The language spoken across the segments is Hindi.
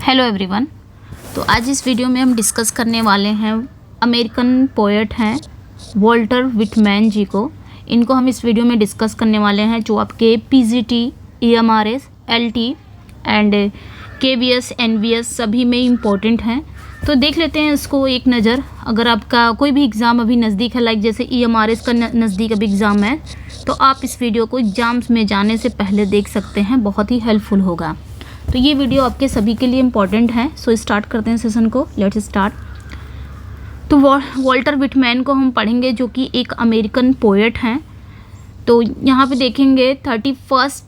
Hello everyone. तो आज इस वीडियो में हम डिस्कस करने वाले हैं अमेरिकन पोएट हैं वॉल्टर विटमैन जी को। इनको हम इस वीडियो में डिस्कस करने वाले हैं जो आपके PGT, EMRS, LT and KVS, NVS सभी में इम्पोर्टेंट हैं। तो देख लेते हैं इसको एक नज़र। अगर आपका कोई भी एग्ज़ाम अभी नज़दीक है, लाइक जैसे ईएमआरएस का नज़दीक अभी एग्ज़ाम है, तो आप इस वीडियो को एग्ज़ाम्स में जाने से पहले देख सकते हैं, बहुत ही हेल्पफुल होगा। तो ये वीडियो आपके सभी के लिए इम्पॉर्टेंट है। सो स्टार्ट करते हैं सेशन को। Let's start. तो वॉल्टर विटमैन को हम पढ़ेंगे जो कि एक अमेरिकन पोएट हैं। तो यहाँ पे देखेंगे 31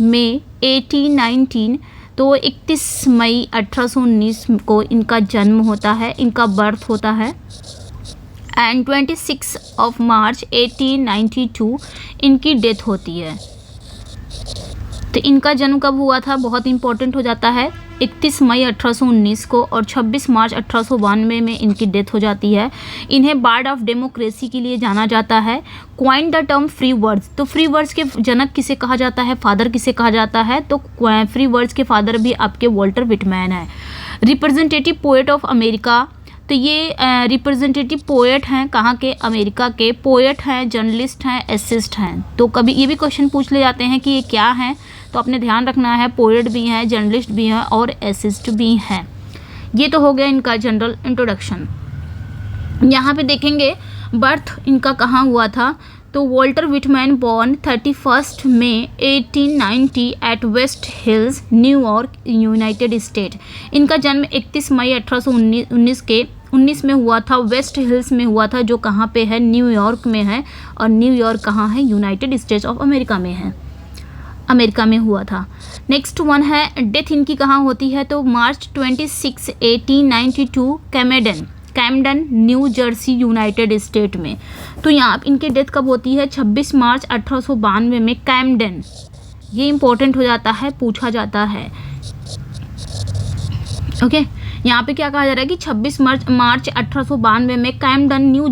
मई 1819, तो 31 मई 1819 को इनका जन्म होता है, इनका बर्थ होता है। एंड 26 मार्च 1892 इनकी डेथ होती है। तो इनका जन्म कब हुआ था बहुत इंपॉर्टेंट हो जाता है, 31 मई 1819 को, और 26 मार्च 1892 में इनकी डेथ हो जाती है। इन्हें बार्ड ऑफ डेमोक्रेसी के लिए जाना जाता है। Coin the term free words, तो फ्री वर्ड्स के जनक किसे कहा जाता है, फादर किसे कहा जाता है, तो फ्री वर्ड्स के फादर भी आपके वॉल्टर विटमैन है। रिप्रेजेंटेटिव पोएट ऑफ अमेरिका, तो ये रिप्रेजेंटेटिव पोएट हैं कहाँ के, अमेरिका के। पोएट हैं, जर्नलिस्ट हैं, एसिस्ट हैं। तो कभी ये भी क्वेश्चन पूछ ले जाते हैं कि ये क्या हैं, तो आपने ध्यान रखना है पोएट भी हैं, जर्नलिस्ट भी हैं और एसिस्ट भी हैं। ये तो हो गया इनका जनरल इंट्रोडक्शन। यहाँ पे देखेंगे बर्थ इनका कहाँ हुआ था। तो वॉल्टर विटमैन बॉर्न 31 मई 1890 eight waste hills, New York, United state. इनका जन्म 31 मई 1819 में हुआ था, वेस्ट हिल्स में हुआ था, जो कहाँ पे है, न्यूयॉर्क में है। और न्यूयॉर्क कहाँ है, यूनाइटेड स्टेट्स ऑफ अमेरिका में है, अमेरिका में हुआ था। नेक्स्ट वन है डेथ इनकी कहाँ होती है, तो मार्च 26 1892 Camden, new Jersey, United state में। तो यहाँ इनकी डेथ कब होती है, 26 मार्च 1892 में कैमडन। ये इंपॉर्टेंट हो जाता है, पूछा जाता है। ओके, यहाँ पे क्या कहा जा रहा है कि 26 मार्च 1892 में कैमडन, न्यू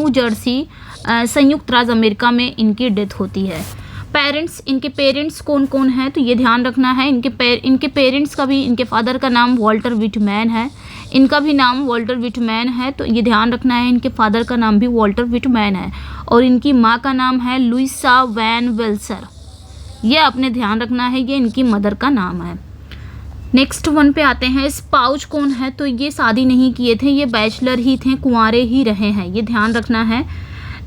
जर्सी संयुक्त राज्य अमेरिका में इनकी डेथ होती है। पेरेंट्स, इनके पेरेंट्स कौन कौन हैं, तो ये ध्यान रखना है। इनके पेरेंट्स का भी, इनके फादर का नाम वॉल्टर विटमैन है, इनका भी नाम वॉल्टर विटमैन है, तो ये ध्यान रखना है। इनके फादर का नाम भी वॉल्टर विटमैन है और इनकी माँ का नाम है लुइसा वैन वेल्सर। ये आपने ध्यान रखना है, ये इनकी मदर का नाम है। नेक्स्ट वन पे आते हैं। स्पाउस कौन है, तो ये शादी नहीं किए थे, ये बैचलर ही थे, कुंवारे ही रहे हैं, ये ध्यान रखना है।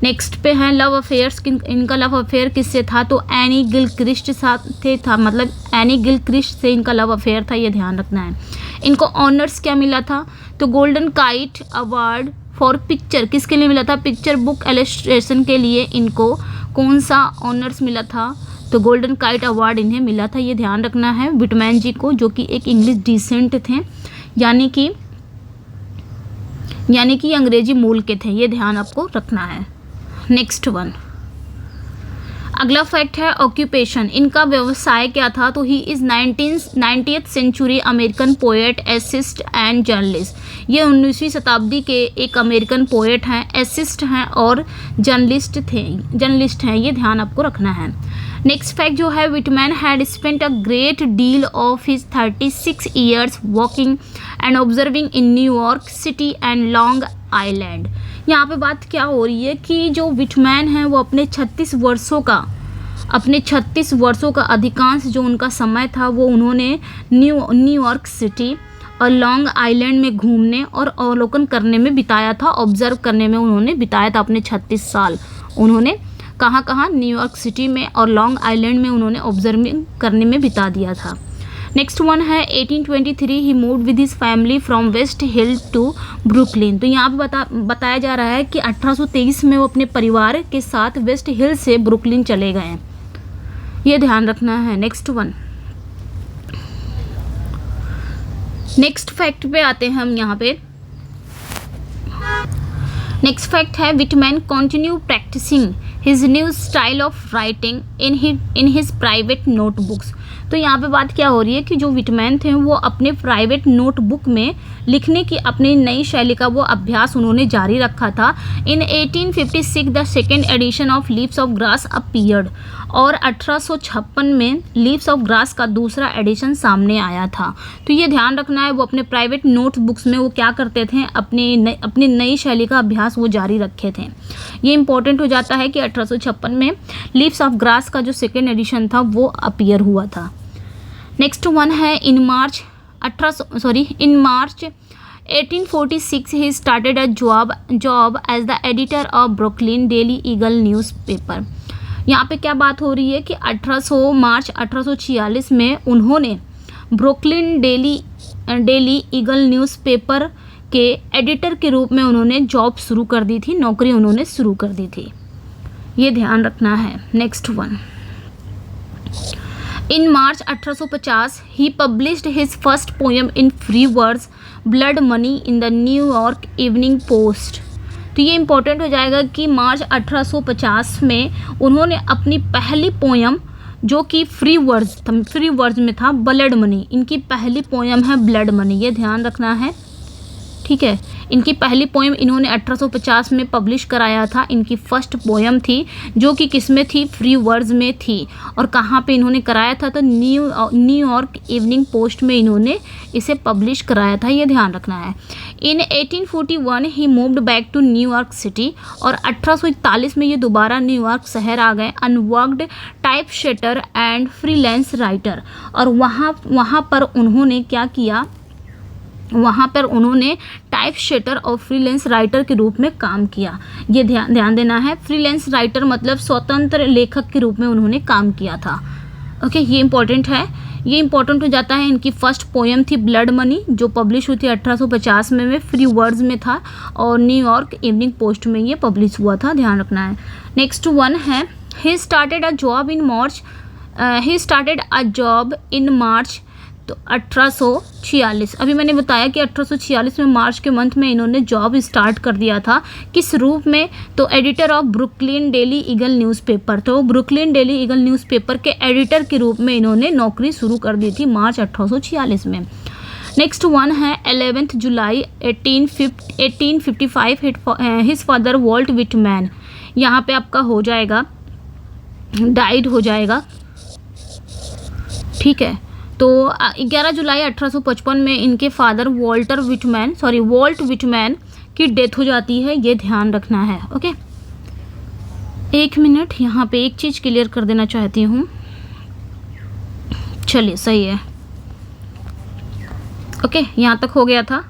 नेक्स्ट पे है लव अफेयर्स। इनका लव अफेयर किससे था, तो एनी गिलक्रिस्ट साथ था, मतलब एनी गिलक्रिस्ट से इनका लव अफेयर था, ये ध्यान रखना है। इनको ऑनर्स क्या मिला था, तो golden kite award for picture, किसके लिए मिला था, पिक्चर बुक इलस्ट्रेशन के लिए इनको कौन सा ऑनर्स मिला था, तो गोल्डन काइट अवार्ड इन्हें मिला था, ये ध्यान रखना है विटमैन जी को, जो कि एक इंग्लिश डिसेंट थे, यानी कि अंग्रेजी मूल के थे, ये ध्यान आपको रखना है। नेक्स्ट वन, अगला फैक्ट है ऑक्यूपेशन। इनका व्यवसाय क्या था, तो he is 90th century American poet, essayist and journalist. ये 19वीं शताब्दी के एक अमेरिकन पोएट हैं, एसिस्ट हैं और जर्नलिस्ट हैं, ये ध्यान आपको रखना है। नेक्स्ट फैक्ट जो है, Whitman had spent a great deal of his 36 years walking and observing in New York city and long island. यहाँ पे बात क्या हो रही है कि जो विटमैन हैं वो अपने 36 वर्षों का अधिकांश जो उनका समय था वो उन्होंने न्यूयॉर्क सिटी और लॉन्ग आइलैंड में घूमने और अवलोकन करने में बिताया था, ऑब्जर्व करने में उन्होंने बिताया था अपने 36 साल। उन्होंने कहाँ न्यूयॉर्क सिटी में और लॉन्ग आइलैंड में उन्होंने ऑब्जर्विंग करने में बिता दिया था। नेक्स्ट वन है 1823 he moved with his family from West Hill to Brooklyn. तो यहाँ पे बताया जा रहा है कि 1823 में वो अपने परिवार के साथ वेस्ट हिल से ब्रुकलिन चले गए, ये ध्यान रखना है। नेक्स्ट वन, नेक्स्ट फैक्ट पे आते हैं हम यहाँ पे। नेक्स्ट फैक्ट है Whitman continue practising his new style of writing in his private notebooks. तो यहाँ पे बात क्या हो रही है कि जो विटमैन थे वो अपने प्राइवेट नोटबुक में लिखने की अपनी नई शैली का वो अभ्यास उन्होंने जारी रखा था। इन 1856 the second edition of leaves of grass appeared. और 1856 में लीव्स ऑफ ग्रास का दूसरा एडिशन सामने आया था। तो ये ध्यान रखना है, वो अपने प्राइवेट नोटबुक्स में वो क्या करते थे, अपनी नई शैली का अभ्यास वो जारी रखे थे। ये इंपॉर्टेंट हो जाता है कि 1856 में लीव्स ऑफ ग्रास का जो सेकेंड एडिशन था वो अपीयर हुआ था। नेक्स्ट वन है इन मार्च 1846 he started a job as the editor of Brooklyn Daily Eagle newspaper। यहाँ पे क्या बात हो रही है कि मार्च 1846 में उन्होंने ब्रुकलिन डेली ईगल न्यूज़पेपर के एडिटर के रूप में उन्होंने जॉब शुरू कर दी थी, नौकरी उन्होंने शुरू कर दी थी। ये ध्यान रखना है। Next one, in March 1850 he published his first poem in free words blood money in the New York evening post. तो ये इंपॉर्टेंट हो जाएगा कि मार्च 1850 में उन्होंने अपनी पहली पोएम जो कि फ्री वर्ड्स में था, ब्लड मनी, इनकी पहली पोएम है ब्लड मनी, ये ध्यान रखना है, ठीक है। इनकी पहली पोएम इन्होंने 1850 में पब्लिश कराया था। इनकी फर्स्ट पोएम थी जो कि किस में थी, फ्री वर्ड्स में थी। और कहाँ पे इन्होंने कराया था, तो न्यूयॉर्क इवनिंग पोस्ट में इन्होंने इसे पब्लिश कराया था, ये ध्यान रखना है। In 1841 he moved back to New York city, और 1841 में ये दोबारा न्यूयॉर्क शहर आ गए, and worked typesetter and freelance writer. और वहाँ पर उन्होंने क्या किया, वहाँ पर उन्होंने टाइपसेटर और फ्रीलांस राइटर के रूप में काम किया। ये ध्यान देना है, फ्रीलांस राइटर मतलब स्वतंत्र लेखक के रूप में उन्होंने काम किया था। ओके, ये इंपॉर्टेंट है। ये इंपॉर्टेंट हो जाता है। इनकी फर्स्ट पोएम थी ब्लड मनी जो पब्लिश हुई थी 1850 में फ्री वर्ड्स में था, और न्यूयॉर्क इवनिंग पोस्ट में ये पब्लिश हुआ था, ध्यान रखना है। नेक्स्ट वन है he started a job in मार्च तो 1846। अभी मैंने बताया कि 1846 में मार्च के मंथ में इन्होंने जॉब स्टार्ट कर दिया था। किस रूप में, तो editor of Brooklyn daily eagle newspaper. तो ब्रुकलिन डेली ईगल न्यूज़पेपर के एडिटर के रूप में इन्होंने नौकरी शुरू कर दी थी मार्च 1846 में। नेक्स्ट वन है 11 जुलाई 1855 हिज फादर वॉल्ट विटमैन। यहाँ पे आपका हो जाएगा, डाइड हो जाएगा, ठीक है। तो 11 जुलाई 1855 में इनके फादर वॉल्ट विटमैन की डेथ हो जाती है, ये ध्यान रखना है। ओके, एक मिनट, यहाँ पे एक चीज़ क्लियर कर देना चाहती हूँ। चलिए, सही है। ओके, यहाँ तक हो गया था।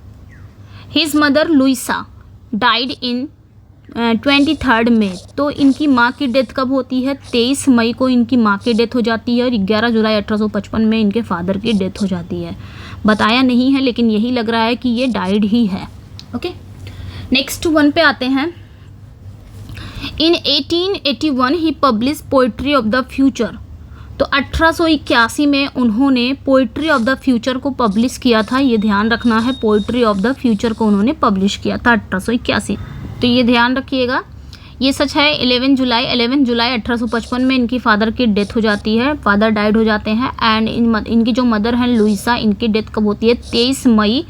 His mother Louisa died in 23 May. तो इनकी माँ की डेथ कब होती है, 23 मई को इनकी माँ की डेथ हो जाती है, और 11 जुलाई 1855 में इनके फादर की डेथ हो जाती है। बताया नहीं है लेकिन यही लग रहा है कि ये डाइड ही है। ओके, नेक्स्ट वन पे आते हैं। In 1881 he publish poetry of the future. तो 1881 में उन्होंने पोइट्री ऑफ द फ्यूचर को पब्लिश किया था, ये ध्यान रखना है। पोइट्री ऑफ द फ्यूचर को उन्होंने पब्लिश किया था 1881, तो ये ध्यान रखिएगा। ये सच है। 11 जुलाई 1855 में इनकी फादर की डेथ हो जाती है, फादर डाइड हो जाते हैं। एंड इनकी जो मदर हैं लुइसा, इनकी डेथ कब होती है, 23 मई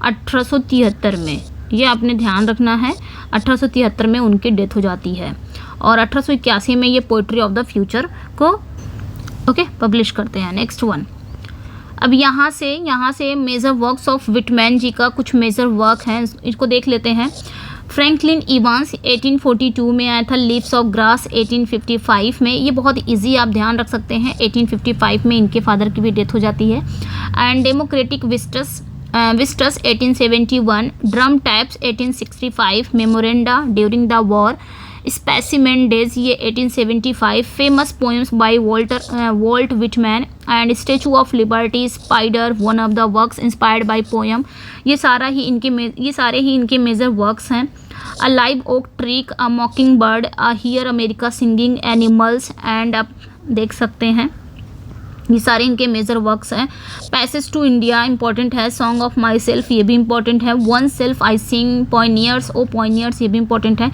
1873 में। ये आपने ध्यान रखना है, 1873 में उनकी डेथ हो जाती है, और 1881 में ये पोइट्री ऑफ द फ्यूचर को पब्लिश करते हैं। नेक्स्ट वन, अब यहाँ से मेजर वर्क्स ऑफ विटमैन जी का कुछ मेजर वर्क हैं, इसको देख लेते हैं। फ्रैंकलिन इवांस 1842 में आया था, लीव्स ऑफ ग्रास 1855 में। ये बहुत इजी, आप ध्यान रख सकते हैं। 1855 में इनके फादर की भी डेथ हो जाती है। And democratic vistas 1871, drum taps 1865, memoranda during the war, specimen days ये 1875, famous poems by Walt Whitman and Statue of Liberty, spider, one of the works inspired by poem. ये सारे ही इनके मेजर वर्क्स हैं। A live oak tree, a mocking bird, a hear America singing animals, and आप देख सकते हैं ये सारे इनके मेजर वर्क्स हैं। पैसेज टू इंडिया इंपॉर्टेंट है, सॉन्ग ऑफ माई सेल्फ ये भी इंपॉर्टेंट है, one self I Singh, पॉइनियर्स O पॉइनियर्स ये भी इंपॉर्टेंट है,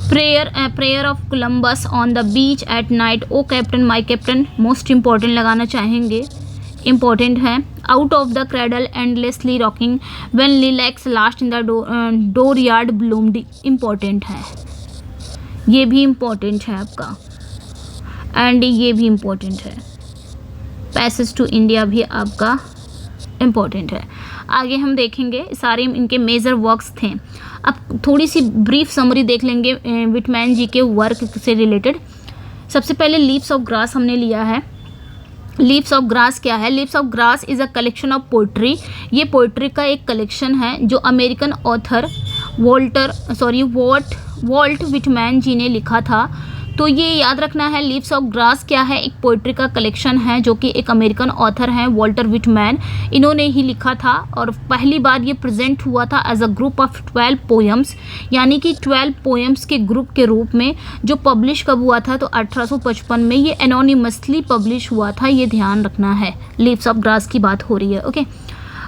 prayer of Columbus on the beach at night, O captain my captain most important लगाना चाहेंगे, इंपॉर्टेंट है, out of the cradle endlessly rocking, when lilacs last in the dooryard bloomed important है, ये भी इंपॉर्टेंट है आपका। एंड ये भी इम्पोर्टेंट है, पैसेज टू इंडिया भी आपका इम्पोर्टेंट है। आगे हम देखेंगे सारे इनके मेजर वर्क्स थे। अब थोड़ी सी ब्रीफ समरी देख लेंगे विटमैन जी के वर्क से रिलेटेड। सबसे पहले लीव्स ऑफ ग्रास हमने लिया है। लीव्स ऑफ ग्रास क्या है? Leaves of grass is a collection of poetry. ये पोइट्री का एक कलेक्शन है जो अमेरिकन ऑथर वॉल्ट विटमैन जी ने लिखा था। तो ये याद रखना है, लीव्स ऑफ ग्रास क्या है? एक पोइट्री का कलेक्शन है जो कि एक अमेरिकन ऑथर हैं वॉल्टर विटमैन, इन्होंने ही लिखा था। और पहली बार ये प्रेजेंट हुआ था as a group of 12 poems, यानी कि 12 पोएम्स के ग्रुप के रूप में, जो पब्लिश कब हुआ था? तो 1855 में ये एनोनिमसली पब्लिश हुआ था। ये ध्यान रखना है, लीव्स ऑफ ग्रास की बात हो रही है। ओके,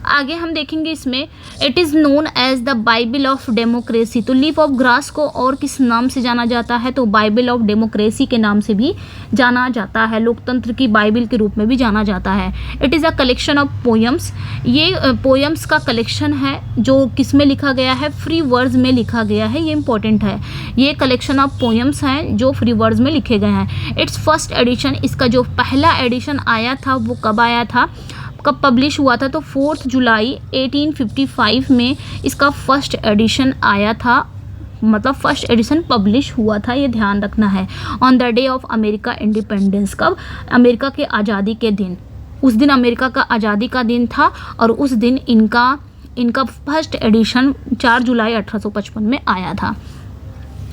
आगे हम देखेंगे इसमें it is known as the Bible of democracy. तो लीफ ऑफ ग्रास को और किस नाम से जाना जाता है? तो बाइबल ऑफ डेमोक्रेसी के नाम से भी जाना जाता है, लोकतंत्र की बाइबल के रूप में भी जाना जाता है। It is a collection of poems. ये पोएम्स का कलेक्शन है जो किस में लिखा गया है? फ्री वर्ड्स में लिखा गया है। ये इंपॉर्टेंट है, ये कलेक्शन ऑफ पोएम्स हैं जो फ्री वर्ड्स में लिखे गए हैं। इट्स फर्स्ट एडिशन, इसका जो पहला एडिशन आया था वो कब आया था, कब पब्लिश हुआ था? तो 4 जुलाई 1855 में इसका फर्स्ट एडिशन आया था, मतलब फर्स्ट एडिशन पब्लिश हुआ था। ये ध्यान रखना है। On the day of America independence, कब? अमेरिका के आज़ादी के दिन, उस दिन अमेरिका का आज़ादी का दिन था और उस दिन इनका फर्स्ट एडिशन 4 जुलाई 1855 में आया था।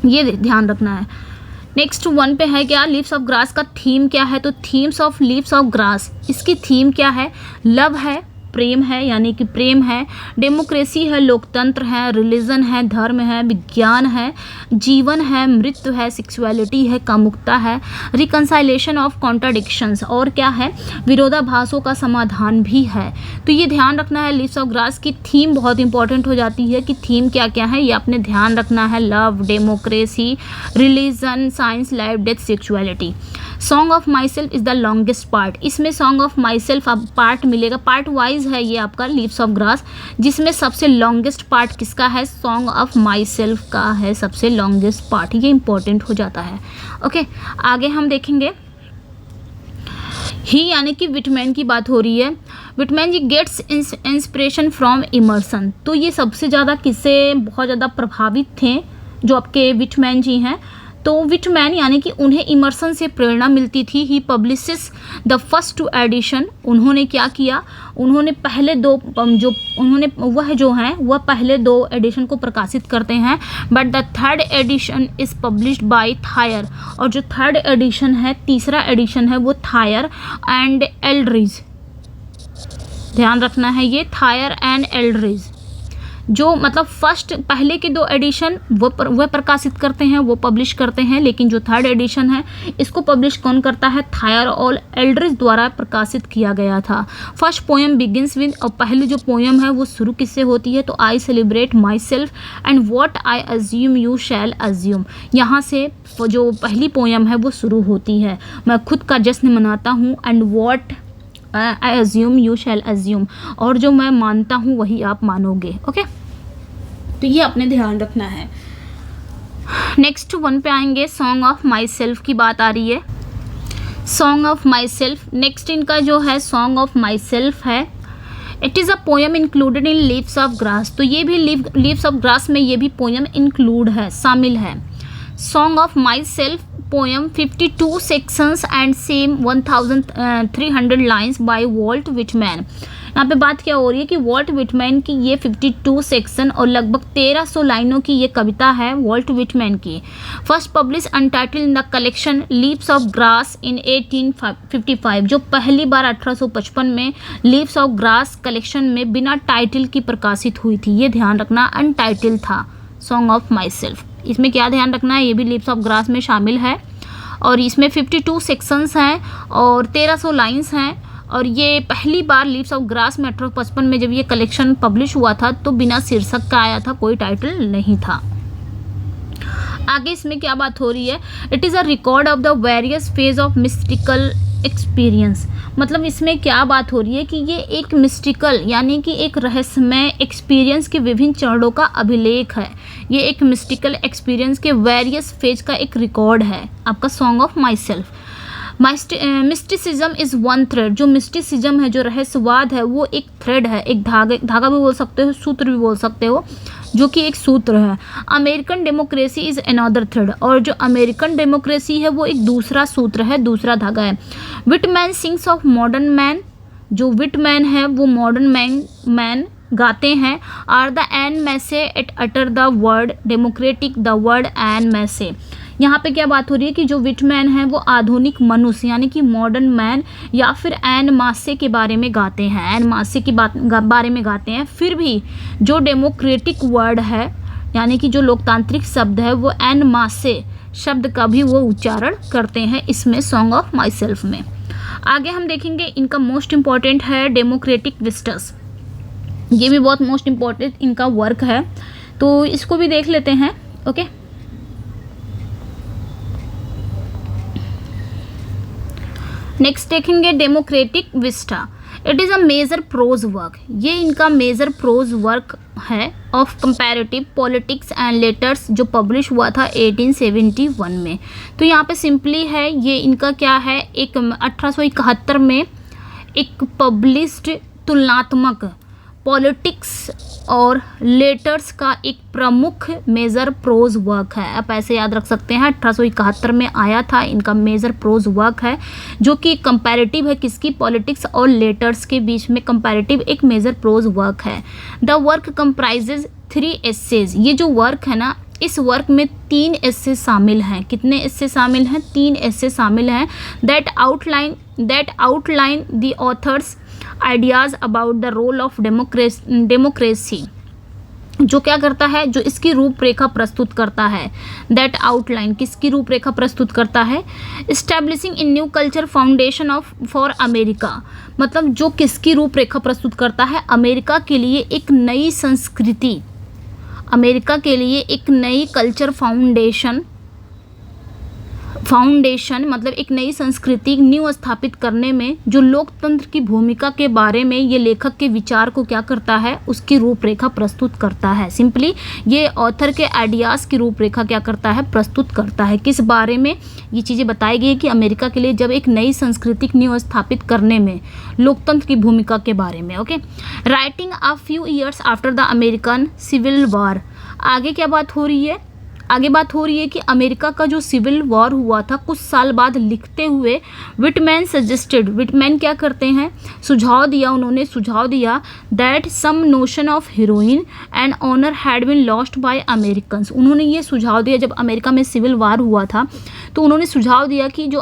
ये ध्यान रखना है। नेक्स्ट वन पे है क्या? लीव्स ऑफ ग्रास का थीम क्या है? तो themes of leaves of grass, इसकी थीम क्या है? लव है, प्रेम है, यानी कि प्रेम है, डेमोक्रेसी है, लोकतंत्र है, रिलीजन है, धर्म है, विज्ञान है, जीवन है, मृत्यु है, सेक्सुअलिटी है, कामुकता है, रिकंसाइलेशन ऑफ कॉन्ट्राडिक्शंस, और क्या है? विरोधाभासों का समाधान भी है। तो ये ध्यान रखना है, लीव्स ऑफ ग्रास की थीम बहुत इंपॉर्टेंट हो जाती है कि थीम क्या क्या है, ये आपने ध्यान रखना है। Love, democracy, religion, science, life, death, sexuality. Song of my self is the longest part. इसमें सॉन्ग ऑफ माई सेल्फ आप पार्ट मिलेगा, पार्ट वाइज है ये आपका लीव्स ऑफ ग्रास, जिसमें सबसे लॉन्गेस्ट पार्ट किसका है? सॉन्ग ऑफ माई सेल्फ का है सबसे लॉन्गेस्ट पार्ट। ये इंपॉर्टेंट हो जाता है। ओके, आगे हम देखेंगे ही, यानी कि विटमैन की बात हो रही है। Whitman ji gets inspiration from Emerson. तो ये सबसे ज़्यादा किससे बहुत ज़्यादा प्रभावित थे जो आपके विटमैन जी हैं? तो विटमैन यानी कि उन्हें इमर्सन से प्रेरणा मिलती थी। ही पब्लिशेस द फर्स्ट 2 एडिशन। उन्होंने क्या किया? उन्होंने पहले 2 वह पहले 2 एडिशन को प्रकाशित करते हैं। But the 3rd edition is published by Thayer. और जो 3rd एडिशन है, तीसरा एडिशन है, वो थायर एंड एल्ड्रिज। ध्यान रखना है, ये थायर एंड एल्ड्रिज, जो मतलब फर्स्ट पहले के 2 एडिशन वह प्रकाशित करते हैं, वो पब्लिश करते हैं, लेकिन जो 3rd एडिशन है इसको पब्लिश कौन करता है? थायर और एल्ड्रिज द्वारा प्रकाशित किया गया था। फर्स्ट पोएम बिगिंस विद, और पहली जो पोएम है वो शुरू किससे होती है? तो आई celebrate myself and what I assume you shall assume. यहाँ से जो पहली पोएम है वो शुरू होती है, मैं खुद का जश्न मनाता हूँ, and what I assume you shall assume, और जो मैं मानता हूँ वही आप मानोगे। ओके, तो ये आपने ध्यान रखना है। नेक्स्ट वन पे आएंगे, सॉन्ग ऑफ माई सेल्फ की बात आ रही है। Song of my self, next इनका जो है सॉन्ग ऑफ माई सेल्फ है। It is a poem included in Leaves of grass. तो ये भी लीव्स ऑफ ग्रास में ये भी पोएम इंक्लूड है, शामिल है। Song of my self poem 52 sections and same 1300 lines bye Walt Whitman. यहाँ पे बात क्या हो रही है कि वॉल्ट विटमैन की ये 52 सेक्शन और लगभग 1300 लाइनों की ये कविता है वॉल्ट विटमैन की। First publish untitled in the collection Leaves of Grass in 1855, जो पहली बार 1855 में लीव्स ऑफ ग्रास कलेक्शन में बिना टाइटल की प्रकाशित हुई थी। ये ध्यान रखना, अनटाइटल था सॉन्ग ऑफ माई सेल्फ। इसमें क्या ध्यान रखना है, ये भी लीव्स ऑफ ग्रास में शामिल है और इसमें 52 सेक्शंस हैं और 1300 लाइन्स हैं। और ये पहली बार लीव्स ऑफ ग्रास में 1855 में जब ये कलेक्शन पब्लिश हुआ था तो बिना शीर्षक का आया था, कोई टाइटल नहीं था। आगे इसमें क्या बात हो रही है, it is a record of the various phase of mystical experience. मतलब इसमें क्या बात हो रही है कि ये एक मिस्टिकल यानी कि एक रहस्यमय एक्सपीरियंस के विभिन्न चरणों का अभिलेख है। ये एक मिस्टिकल एक्सपीरियंस के वेरियस फेज का एक रिकॉर्ड है आपका song of my self. Mysticism is one thread. जो मिस्टिसिज्म है, जो रहस्यवाद है, वो एक थ्रेड है, एक धागा भी बोल सकते हो, सूत्र भी बोल सकते हो, जो कि एक सूत्र है। American democracy is another thread, और जो अमेरिकन डेमोक्रेसी है वो एक दूसरा सूत्र है, दूसरा धागा है। Whitman sings of modern man, जो विटमैन है वो मॉडर्न मैन गाते हैं। Are the en masse at utter the word democratic the word en masse. यहाँ पे क्या बात हो रही है कि जो विटमैन है वो आधुनिक मनुष्य यानी कि मॉडर्न मैन या फिर एन मासे के बारे में गाते हैं, एन मासे की बारे में गाते हैं। फिर भी जो डेमोक्रेटिक वर्ड है यानी कि जो लोकतांत्रिक शब्द है वो एन मासे शब्द का भी वो उच्चारण करते हैं इसमें, सॉन्ग ऑफ माई सेल्फ में। आगे हम देखेंगे इनका मोस्ट इम्पॉर्टेंट है डेमोक्रेटिक विस्टस। ये भी बहुत मोस्ट इम्पॉर्टेंट इनका वर्क है, तो इसको भी देख लेते हैं। ओके, नेक्स्ट देखेंगे democratic vista. It is a major prose work. ये इनका मेजर प्रोज वर्क है of comparative politics and letters, जो पब्लिश हुआ था 1871 में। तो यहाँ पे सिंपली है, ये इनका क्या है, एक 1871 में एक पब्लिश्ड तुलनात्मक पॉलिटिक्स और लेटर्स का एक प्रमुख मेजर प्रोज वर्क है। आप ऐसे याद रख सकते हैं, 1871 में आया था, इनका मेजर प्रोज वर्क है जो कि कंपैरेटिव है, किसकी, पॉलिटिक्स और लेटर्स के बीच में कंपैरेटिव एक मेजर प्रोज वर्क है। The work comprises 3 essays. ये जो वर्क है ना, इस वर्क में 3 एसे शामिल हैं। कितने एसे शामिल हैं? 3 एसे शामिल हैं। That outline the author's ideas about the role of democracy. जो क्या करता है, जो इसकी रूपरेखा प्रस्तुत करता है। दैट आउटलाइन किसकी रूपरेखा प्रस्तुत करता है? Establishing in new culture foundation of for America. मतलब जो किसकी रूपरेखा प्रस्तुत करता है? अमेरिका के लिए एक नई संस्कृति, अमेरिका के लिए एक नई कल्चर फाउंडेशन मतलब एक नई संस्कृति न्यू स्थापित करने में जो लोकतंत्र की भूमिका के बारे में ये लेखक के विचार को क्या करता है, उसकी रूपरेखा प्रस्तुत करता है। सिंपली ये ऑथर के आइडियाज़ की रूपरेखा क्या करता है, प्रस्तुत करता है। किस बारे में ये चीज़ें बताई गई है कि अमेरिका के लिए जब एक नई संस्कृति न्यू स्थापित करने में लोकतंत्र की भूमिका के बारे में। Okay, writing a few years after the American civil war. आगे क्या बात हो रही है? आगे बात हो रही है कि अमेरिका का जो सिविल वॉर हुआ था कुछ साल बाद लिखते हुए विटमैन सजेस्टेड, विटमैन क्या करते हैं, उन्होंने सुझाव दिया that some notion of heroine and honour had been lost by Americans. उन्होंने ये सुझाव दिया, जब अमेरिका में सिविल वॉर हुआ था तो उन्होंने सुझाव दिया कि जो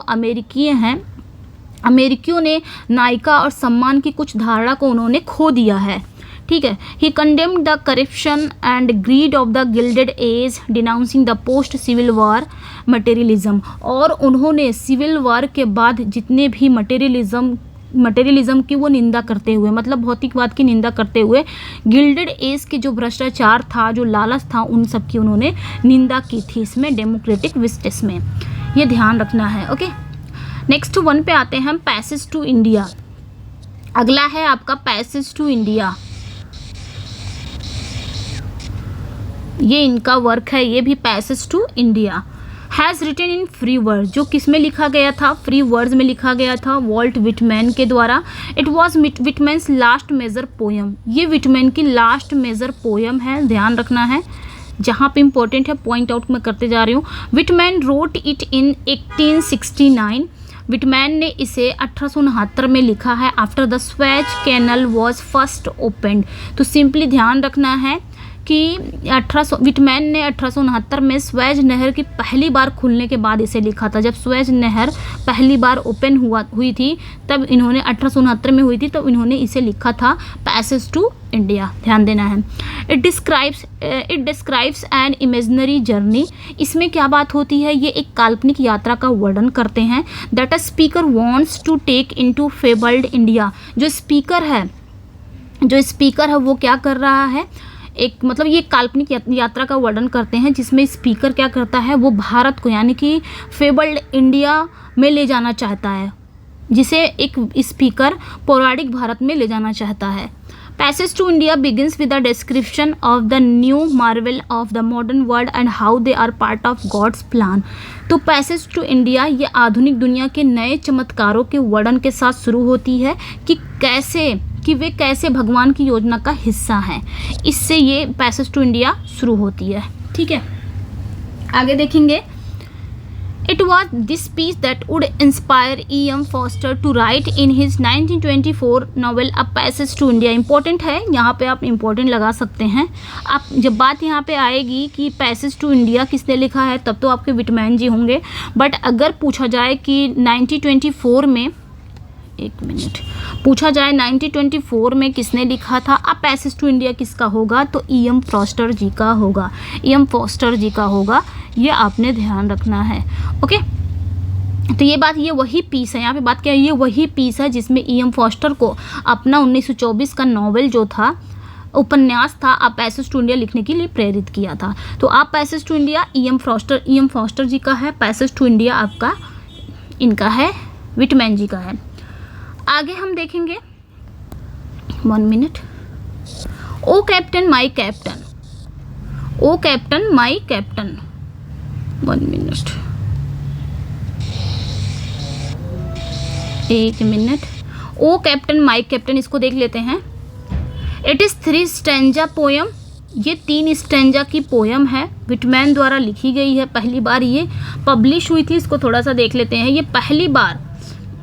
अमेरिकियों ने नायिका और सम्मान की कुछ धारणा को उन्होंने खो दिया है। ठीक है, he condemned the corruption and greed of the gilded age, denouncing the post civil war materialism. और उन्होंने सिविल वॉर के बाद जितने भी मटेरियलिज्म की वो निंदा करते हुए, मतलब भौतिकवाद की निंदा करते हुए, गिल्डेड एज के जो भ्रष्टाचार था, जो लालच था, उन सब की उन्होंने निंदा की थी इसमें डेमोक्रेटिक विस्टस में। ये ध्यान रखना है। ओके, नेक्स्ट वन पे आते हैं हम, पैसेज टू इंडिया। अगला है आपका पैसेज टू इंडिया। ये इनका वर्क है, ये भी passage to India. Has written in free word, जो किस में लिखा गया था, फ्री वर्ड्स में लिखा गया था वॉल्ट विटमैन के द्वारा। It was Whitman's last major poem. ये विटमैन की लास्ट मेजर पोयम है, ध्यान रखना है, जहाँ पे इंपॉर्टेंट है पॉइंट आउट मैं करते जा रही हूँ। Whitman wrote it in 1869। Whitman ने इसे 1869 में लिखा है। After the Suez canal was first opened. तो सिंपली ध्यान रखना है कि विटमैन ने 1869 में स्वेज नहर की पहली बार खुलने के बाद इसे लिखा था। जब स्वेज नहर पहली बार ओपन हुई थी तब इन्होंने 1869 में हुई थी, तब इन्होंने इसे लिखा था पैसेज टू इंडिया, ध्यान देना है। It describes an imaginary journey. इसमें क्या बात होती है, ये एक काल्पनिक यात्रा का वर्णन करते हैं। That a speaker wants to take into fabled India. जो स्पीकर है वो क्या कर रहा है, एक मतलब ये काल्पनिक यात्रा का वर्णन करते हैं जिसमें स्पीकर क्या करता है, वो भारत को यानी कि फेबल्ड इंडिया में ले जाना चाहता है, जिसे एक स्पीकर पौराणिक भारत में ले जाना चाहता है। Passage to India begins with the description of the new marvel of the modern world and how they are part of God's plan. तो पैसेज टू इंडिया ये आधुनिक दुनिया के नए चमत्कारों के वर्णन के साथ शुरू होती है कि वे कैसे भगवान की योजना का हिस्सा हैं। इससे ये पैसेज टू इंडिया शुरू होती है। ठीक है, आगे देखेंगे। It was this piece that would inspire E.M. Forster to write in his 1924 novel A Passage to India। Important है, यहाँ पे आप इम्पोर्टेंट लगा सकते हैं। आप जब बात यहाँ पे आएगी कि पैसेज टू इंडिया किसने लिखा है तब तो आपके विटमैन जी होंगे, बट अगर पूछा जाए कि 1924 में, एक मिनट, पूछा जाए 1924 में किसने लिखा था अ पैसेज टू इंडिया किसका होगा, तो E.M. फॉस्टर जी का होगा। E.M. फॉस्टर जी का होगा, ये आपने ध्यान रखना है। ओके, तो ये बात, ये वही पीस है, यहाँ पे बात क्या है, ये वही पीस है जिसमें E.M. फॉस्टर को अपना 1924 का नॉवेल जो था, उपन्यास था, अ पैसेज टू इंडिया लिखने के लिए प्रेरित किया था। तो a passage to India E.M. Forster ji का है, पैसेज टू इंडिया आपका इनका है, विटमैन जी का है। आगे हम देखेंगे, 1 minute. O captain my captain, O captain my captain, 1 minute, 1 minute. O captain my captain, इसको देख लेते हैं। इट इज़ 3 स्टैंजा पोयम, ये 3 स्टैंजा की पोयम है, विटमैन द्वारा लिखी गई है। पहली बार ये पब्लिश हुई थी, इसको थोड़ा सा देख लेते हैं। ये पहली बार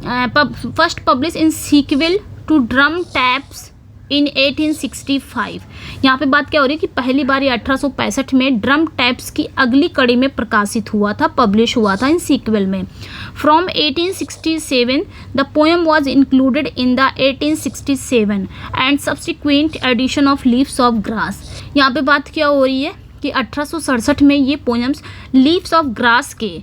first publish in sequel to drum taps in 1865। यहाँ पे बात क्या हो रही है कि पहली बार ये 1865 में ड्रम टैप्स की अगली कड़ी में प्रकाशित हुआ था, पब्लिश हुआ था इन सीक्वल में। From 1867 the poem was included in the 1867 and subsequent edition of leaves of grass. यहाँ पे बात क्या हो रही है कि 1867 में ये पोएम्स लीव्स ऑफ ग्रास के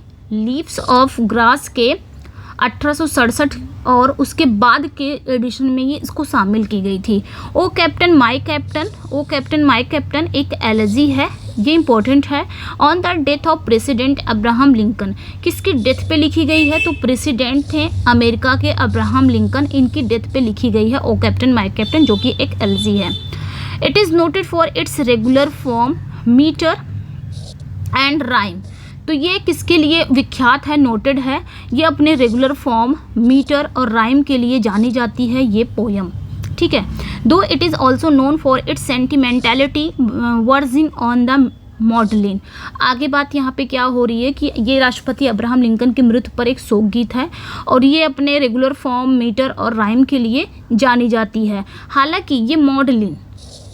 1867 और उसके बाद के एडिशन में ये इसको शामिल की गई थी। ओ कैप्टन माई कैप्टन एक एलजी है, ये इंपॉर्टेंट है। On the death of president Abraham Lincoln, किसकी डेथ पे लिखी गई है, तो प्रेसिडेंट थे अमेरिका के अब्राहम लिंकन, इनकी डेथ पे लिखी गई है ओ कैप्टन माई कैप्टन, जो कि एक एलजी है। It is noted for its regular form, metre and rhyme. तो ये किसके लिए विख्यात है, नोटेड है, ये अपने रेगुलर फॉर्म, मीटर और राइम के लिए जानी जाती है ये पोयम। ठीक है, दो it is also known for its sentimentality virgin on the Magdalene. आगे बात यहाँ पे क्या हो रही है कि ये राष्ट्रपति अब्राहम लिंकन की मृत्यु पर एक शोक गीत है और ये अपने रेगुलर फॉर्म, मीटर और राइम के लिए जानी जाती है। हालांकि ये मॉडलिन,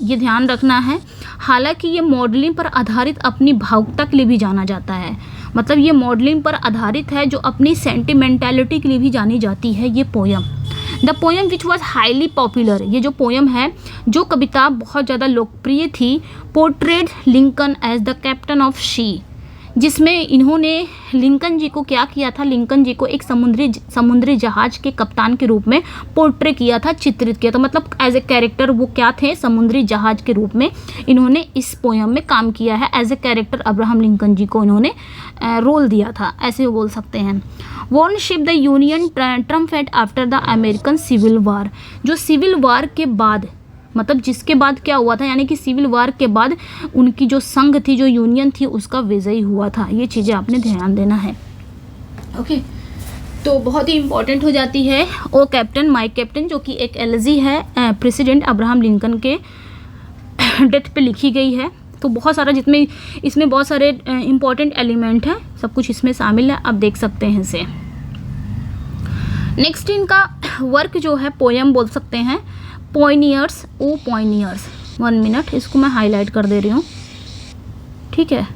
ये ध्यान रखना है, हालांकि ये मॉडलिंग पर आधारित अपनी भावुकता के लिए भी जाना जाता है। मतलब ये मॉडलिंग पर आधारित है जो अपनी सेंटिमेंटलिटी के लिए भी जानी जाती है ये poem. The poem which was highly popular, ये जो पोयम है, जो कविता बहुत ज़्यादा लोकप्रिय थी, portrayed Lincoln as the captain of ship, जिसमें इन्होंने लिंकन जी को क्या किया था, लिंकन जी को एक समुद्री जहाज के कप्तान के रूप में पोर्ट्रे किया था, चित्रित किया था। मतलब एज ए कैरेक्टर वो क्या थे, समुद्री जहाज के रूप में इन्होंने इस पोयम में काम किया है। As a character Abraham Lincoln ji को इन्होंने रोल दिया था, ऐसे बोल सकते हैं। Worn ship the union triumphed after the American civil war, जो सिविल वार के बाद, मतलब जिसके बाद क्या हुआ था, यानी कि सिविल वार के बाद उनकी जो संघ थी, जो यूनियन थी, उसका विजयी हुआ था। ये चीज़ें आपने ध्यान देना है। ओके, तो बहुत ही इंपॉर्टेंट हो जाती है ओ कैप्टन माई कैप्टन, जो कि एक एलजी है, प्रेसिडेंट अब्राहम लिंकन के डेथ पे लिखी गई है। तो बहुत सारा, जितने इसमें बहुत सारे इंपॉर्टेंट एलिमेंट हैं, सब कुछ इसमें शामिल है, आप देख सकते हैं इसे। नेक्स्ट इनका वर्क जो है, पोयम बोल सकते हैं, पॉइनियर्स, ओ पॉइनियर्स, 1 मिनट, इसको मैं हाईलाइट कर दे रही हूँ। ठीक है,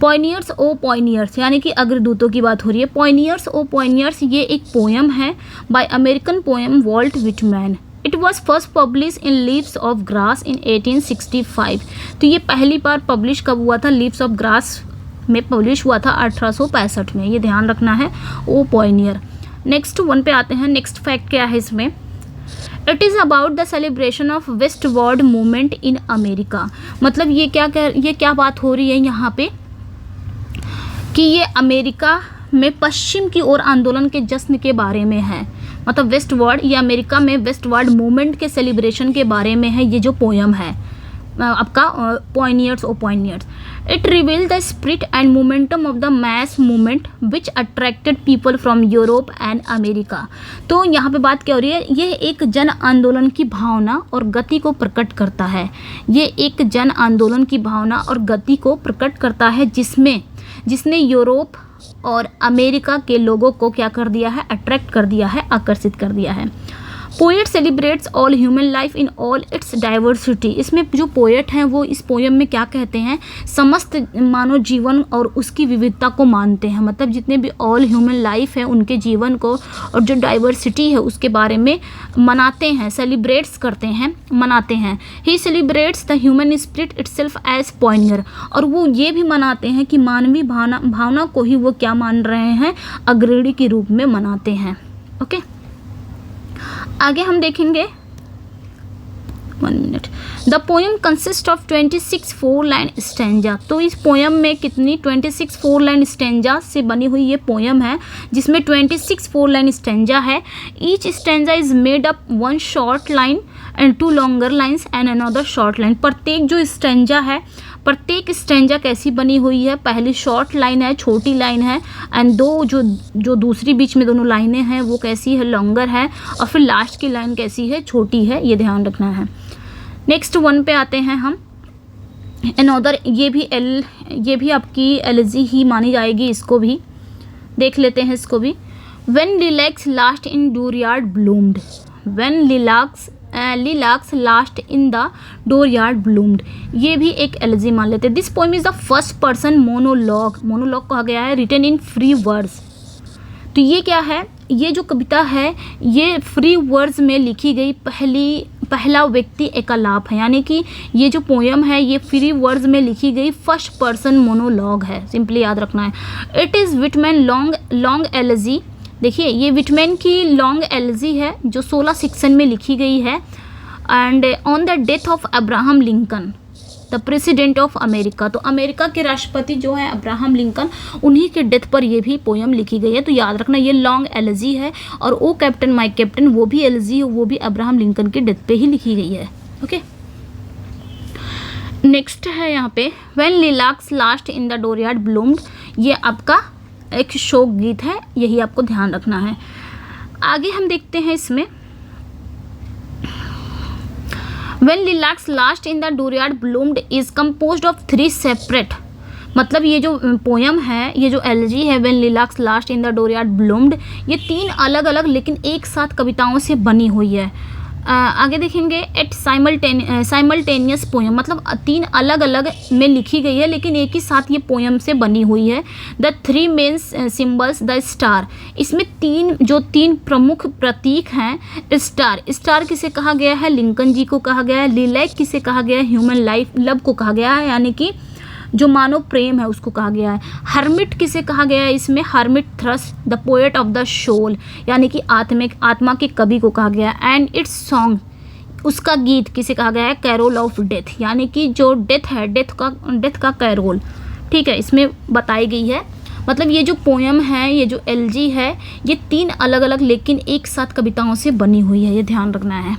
पॉइनियर्स, ओ पॉइनियर्स, यानी कि अग्रदूतों की बात हो रही है। पॉइनियर्स, ओ पॉइनियर्स, ये एक पोयम है by American poem Walt Whitman. It was first publish in Leaves of Grass in 1865। तो ये पहली बार पब्लिश कब हुआ था, लीव्स ऑफ ग्रास में पब्लिश हुआ था 1865 में, ये ध्यान रखना है, ओ पॉइनियर। नेक्स्ट 1 पे आते हैं। नेक्स्ट फैक्ट क्या है इसमें, it is about the celebration of westward movement in America. मतलब ये क्या बात हो रही है यहाँ पे कि ये अमेरिका में पश्चिम की ओर आंदोलन के जश्न के बारे में है। मतलब वेस्ट वर्ल्ड, ये अमेरिका में वेस्ट वर्ल्ड मूवमेंट के सेलिब्रेशन के बारे में है ये जो पोयम है आपका pioneers O pioneers. It reveal the spirit and momentum of the mass movement which attracted people from Europe and America. तो यहाँ पे बात क्या हो रही है, ये एक जन आंदोलन की भावना और गति को प्रकट करता है। ये एक जन आंदोलन की भावना और गति को प्रकट करता है जिसने यूरोप और अमेरिका के लोगों को क्या कर दिया है, अट्रैक्ट कर दिया है, आकर्षित कर दिया है। Poet celebrates all human life in all it's diversity. इसमें जो पोएट हैं वो इस पोएम में क्या कहते हैं, समस्त मानव जीवन और उसकी विविधता को मानते हैं। मतलब जितने भी ऑल ह्यूमन लाइफ है उनके जीवन को और जो डाइवर्सिटी है उसके बारे में मनाते हैं, सेलिब्रेट्स करते हैं, मनाते हैं। He celebrates the human spirit itself as pioneer. और वो ये भी मनाते हैं कि मानवीय भावना को ही वो क्या मान रहे हैं, अग्रणी के रूप में मनाते हैं। ओके, आगे हम देखेंगे 1 minute. The poem consist of 26 4 line stanza. तो इस पोएम में कितनी 26 4 लाइन स्टेंजा से बनी हुई ये पोएम है जिसमें 26 4 लाइन स्टेंजा है। Each stanza is made up 1 short line and 2 longer lines and another short line. प्रत्येक जो स्टेंजा है, प्रत्येक स्टेंजा कैसी बनी हुई है, पहली शॉर्ट लाइन है, छोटी लाइन है, एंड दो जो दूसरी बीच में दोनों लाइनें हैं वो कैसी है, लॉन्गर है, और फिर लास्ट की लाइन कैसी है, छोटी है। ये ध्यान रखना है। नेक्स्ट 1 पे आते हैं हम। अनदर, ये भी आपकी एलजी ही मानी जाएगी, इसको भी देख लेते हैं, इसको भी। When lilacs last in dooryard bloomed. When lilacs last in the dooryard bloomed, ये भी एक एलजी मान लेते हैं। This poem is the first person monologue कहा गया है, रिटन इन फ्री वर्ड्स। तो ये क्या है, ये जो कविता है ये फ्री वर्ड्स में लिखी गई पहला व्यक्ति एकालाप है, यानी कि ये जो पोएम है ये फ्री वर्ड्स में लिखी गई फर्स्ट पर्सन मोनोलॉग है, सिंपली याद रखना है। It is Whitman long LG. देखिए ये विटमैन की लॉन्ग एलजी है जो 16 सेक्शन में लिखी गई है। And on the death of Abraham Lincoln the president of America. तो अमेरिका के राष्ट्रपति जो है अब्राहम लिंकन, उन्हीं के डेथ पर ये भी पोएम लिखी गई है। तो याद रखना ये लॉन्ग एलजी है, और ओ कैप्टन माय कैप्टन वो भी एलजी है, वो भी अब्राहम लिंकन के डेथ पे ही लिखी गई है। ओके, नेक्स्ट है यहाँ पे when lilacs last in the dooryard bloomed. ये आपका एक शोक गीत है, यही आपको ध्यान रखना है। आगे हम देखते हैं इसमें When lilacs last in the dooryard bloomed is composed of 3 separate। मतलब ये जो पोएम है, ये जो एलजी है When lilacs last in the dooryard bloomed, ये 3 अलग अलग लेकिन एक साथ कविताओं से बनी हुई है। आगे देखेंगे एट साइमल्टेनियस पोएम, मतलब 3 अलग अलग में लिखी गई है लेकिन एक ही साथ ये पोएम से बनी हुई है। The 3 main symbols the star. इसमें 3 प्रमुख प्रतीक हैं। स्टार किसे कहा गया है, लिंकन जी को कहा गया है। लिलैक किसे कहा गया है, ह्यूमन लाइफ लव को कहा गया है, यानी कि जो मानव प्रेम है उसको कहा गया है। हर्मिट किसे कहा गया है, इसमें hermit thrush the poet of the soul, यानी कि आत्मा के कवि को कहा गया है। एंड इट्स सॉन्ग, उसका गीत किसे कहा गया है, कैरोल ऑफ डेथ, यानी कि जो डेथ है, डेथ का कैरोल। ठीक है, इसमें बताई गई है। मतलब ये जो पोएम है, ये जो एलजी है, ये 3 अलग अलग लेकिन एक साथ कविताओं से बनी हुई है, ये ध्यान रखना है।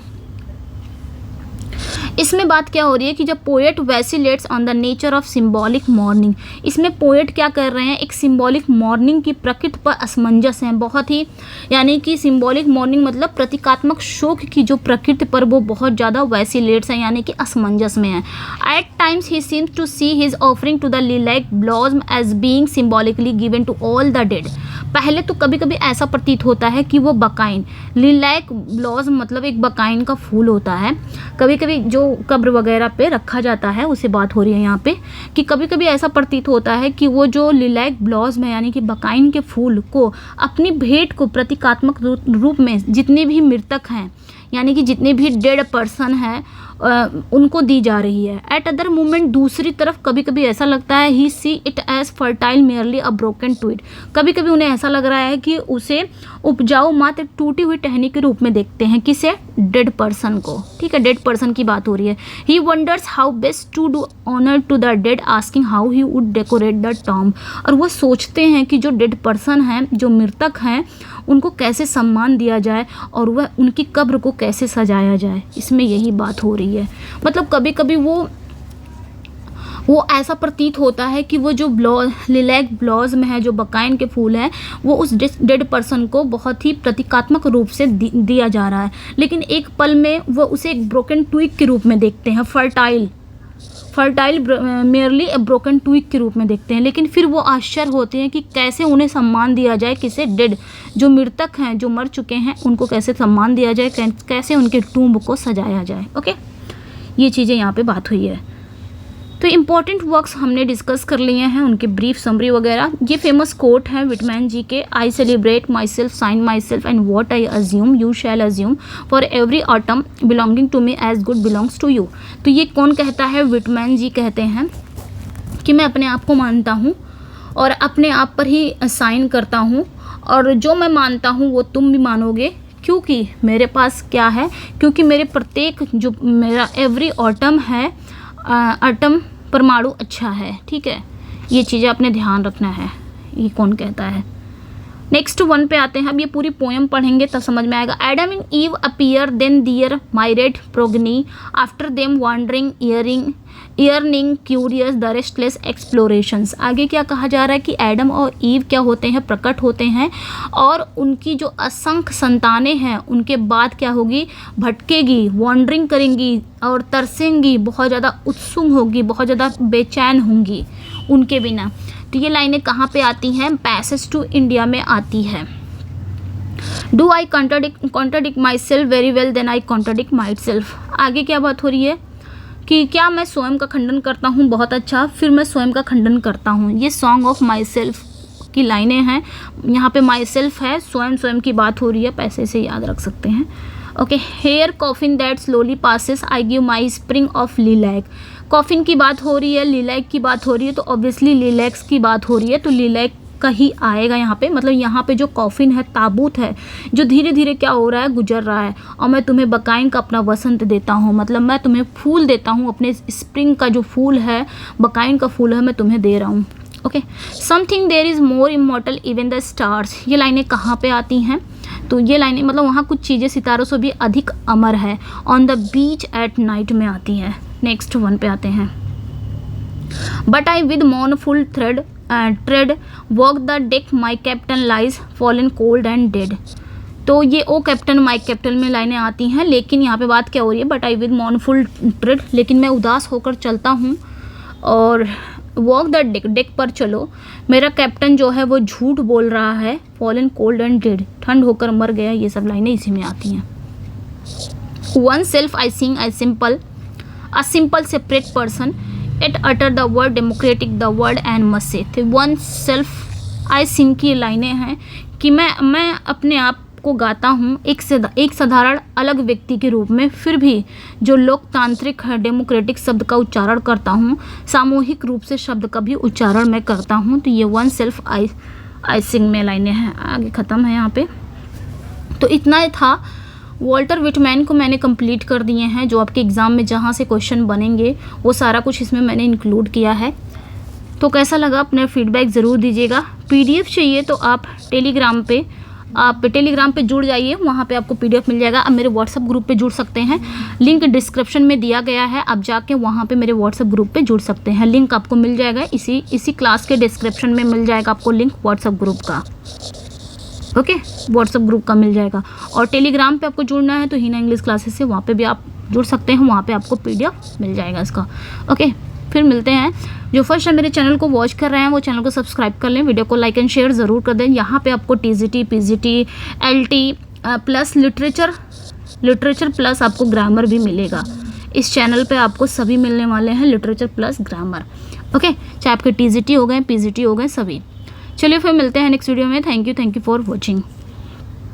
इसमें बात क्या हो रही है कि जब poet vacillates on the nature of symbolic mourning, इसमें पोएट क्या कर रहे हैं, एक सिंबॉलिक मॉर्निंग की प्रकृति पर असमंजस है बहुत ही, यानी कि सिंबॉलिक मॉर्निंग मतलब प्रतीकात्मक शोक की जो प्रकृति पर वो बहुत ज़्यादा वैसिलेट्स हैं, यानी कि असमंजस में है। At times he seems to see his offering to the lilac blossom as being symbolically given to all the dead. पहले तो कभी कभी ऐसा प्रतीत होता है कि वो बकाइन, लिलैक ब्लॉसम मतलब एक बकाइन का फूल होता है, कभी कभी जो कब्र वगैरह पे रखा जाता है, उसे बात हो रही है यहाँ पे, कि कभी कभी ऐसा प्रतीत होता है कि वो जो लिलैक ब्लॉसम है यानी कि बकाइन के फूल को अपनी भेंट को प्रतीकात्मक रूप में जितने भी मृतक हैं, यानी कि जितने भी डेड पर्सन हैं उनको दी जा रही है। एट अदर मोमेंट दूसरी तरफ कभी कभी ऐसा लगता है he see it as fertile merely a broken tweet, कभी कभी उन्हें ऐसा लग रहा है कि उसे उपजाऊ मात्र टूटी हुई टहनी के रूप में देखते हैं। किसे? डेड पर्सन को। ठीक है, डेड पर्सन की बात हो रही है। He wonders how best to do honour to the dead, asking how he would decorate the tomb. और वो सोचते हैं कि जो डेड पर्सन हैं, जो मृतक हैं, उनको कैसे सम्मान दिया जाए और वह उनकी कब्र को कैसे सजाया जाए, इसमें यही बात हो रही है। मतलब कभी कभी वो ऐसा प्रतीत होता है कि वो जो लिलैक ब्लॉज में है, जो बकाइन के फूल हैं, वो उस डेड पर्सन को बहुत ही प्रतीकात्मक रूप से दिया जा रहा है, लेकिन एक पल में वो उसे एक ब्रोकन ट्विग के रूप में देखते हैं, फर्टाइल मेयरली ब्रोकन ट्विग के रूप में देखते हैं। लेकिन फिर वो आश्चर्य होते हैं कि कैसे उन्हें सम्मान दिया जाए, किसे? डेड, जो मृतक हैं, जो मर चुके हैं, उनको कैसे सम्मान दिया जाए, कैसे उनके टूम्ब को सजाया जाए। ओके, ये चीज़ें यहाँ पे बात हुई है। तो इम्पॉर्टेंट वर्क्स हमने डिस्कस कर लिए हैं, उनके ब्रीफ समरी वगैरह। ये फेमस कोट है विटमैन जी के, I celebrate myself, sing myself and what I assume you shall assume for every atom belonging to me as good belongs to you. तो ये कौन कहता है? विटमैन जी कहते हैं कि मैं अपने आप को मानता हूँ और अपने आप पर ही साइन करता हूँ, और जो मैं मानता हूँ वो तुम भी मानोगे, क्योंकि मेरे पास क्या है? क्योंकि मेरे प्रत्येक, जो मेरा एवरी ऑटम है, एटम परमाणु अच्छा है। ठीक है, ये चीज़ें अपने ध्यान रखना है। ये कौन कहता है? नेक्स्ट वन पे आते हैं। अब ये पूरी पोएम पढ़ेंगे तब समझ में आएगा। Adam and Eve appear then their myriad progeny after them wandering yearning curious the restless explorations. आगे क्या कहा जा रहा है कि एडम और ईव क्या होते हैं? प्रकट होते हैं, और उनकी जो असंख्य संतानें हैं उनके बाद क्या होगी? भटकेगी, वॉन्डरिंग करेंगी और तरसेंगी, बहुत ज़्यादा उत्सुक होगी, बहुत ज़्यादा बेचैन होंगी उनके बिना। तो ये लाइनें कहाँ पे आती हैं? पैसेज टू इंडिया में आती है। Do I contradict myself very well then I contradict myself. आगे क्या बात हो रही है कि क्या मैं स्वयं का खंडन करता हूँ? बहुत अच्छा, फिर मैं स्वयं का खंडन करता हूँ। ये सॉन्ग ऑफ माई सेल्फ की लाइनें हैं। यहाँ पे माई सेल्फ है, स्वयं की बात हो रही है, पैसे से याद रख सकते हैं। Okay, here coffin that slowly passes I give my spring of lilac. Coffin की बात हो रही है, लिलैक की बात हो रही है, तो ऑब्वियसली लिलैक्स की बात हो रही है, तो लिलैक का ही आएगा यहाँ पे। मतलब यहाँ पे जो कॉफिन है, ताबूत है, जो धीरे धीरे क्या हो रहा है? गुजर रहा है, और मैं तुम्हें बकाइन का अपना वसंत देता हूँ, मतलब मैं तुम्हें फूल देता हूँ, अपने स्प्रिंग का जो फूल है, बकाइन का फूल है, मैं तुम्हें दे रहा हूँ। Okay, something there is more immortal even the stars. ये लाइनें कहाँ पे आती हैं? तो ये लाइनें मतलब वहाँ कुछ चीज़ें सितारों से भी अधिक अमर है, on the beach at night में आती हैं। नेक्स्ट वन पे आते हैं। But I with mournful trade walk the deck, my captain lies fallen cold and dead. तो ये ओ कैप्टन माई कैप्टन में लाइनें आती हैं, लेकिन यहाँ पे बात क्या हो रही है? But I with mournful trade, लेकिन मैं उदास होकर चलता हूँ, और वॉक द डेक, डेक पर चलो, मेरा कैप्टन जो है वो झूठ बोल रहा है, फॉलन कोल्ड एंड डेड, ठंड होकर मर गया। ये सब लाइनें इसी में आती हैं। One self I sing I simple, a simple separate person, it utter the word democratic the word and must say। तो वन सेल्फ आई सिंग की लाइनें हैं कि मैं अपने आप को गाता हूँ एक साधारण अलग व्यक्ति के रूप में, फिर भी जो लोकतांत्रिक है, डेमोक्रेटिक शब्द का उच्चारण करता हूँ, सामूहिक रूप से शब्द का भी उच्चारण मैं करता हूँ। तो ये वन सेल्फ आई सिंग में लाइनें हैं। आगे ख़त्म है यहाँ पे। तो इतना ही था। वॉल्टर विटमैन को मैंने कंप्लीट कर दिए हैं, जो आपके एग्ज़ाम में जहाँ से क्वेश्चन बनेंगे वो सारा कुछ इसमें मैंने इंक्लूड किया है। तो कैसा लगा? अपना फीडबैक ज़रूर दीजिएगा। पीडीएफ चाहिए तो आप टेलीग्राम पे जुड़ जाइए, वहाँ पे आपको पीडीएफ मिल जाएगा। अब मेरे व्हाट्सअप ग्रुप पे जुड़ सकते हैं, लिंक डिस्क्रिप्शन में दिया गया है, आप जाके वहाँ पे मेरे व्हाट्सअप ग्रुप पे जुड़ सकते हैं। लिंक आपको मिल जाएगा, इसी क्लास के डिस्क्रिप्शन में मिल जाएगा आपको लिंक व्हाट्सअप ग्रुप का। ओके, व्हाट्सअप ग्रुप का मिल जाएगा। और टेलीग्राम पे आपको जुड़ना है तो हीना इंग्लिश क्लासेस से, वहाँ पे भी आप जुड़ सकते हैं, वहाँ पे आपको पीडीएफ मिल जाएगा इसका। ओके, फिर मिलते हैं। जो फर्स्ट टाइम मेरे चैनल को वॉच कर रहे हैं वो चैनल को सब्सक्राइब कर लें, वीडियो को लाइक एंड शेयर ज़रूर कर दें। यहाँ पे आपको TGT, PGT, LT plus literature plus आपको ग्रामर भी मिलेगा। इस चैनल पे आपको सभी मिलने वाले हैं, लिटरेचर प्लस ग्रामर। ओके, चाहे आपके टीजीटी हो गए, पीजीटी हो गए, सभी। चलिए फिर मिलते हैं नेक्स्ट वीडियो में। Thank you for watching.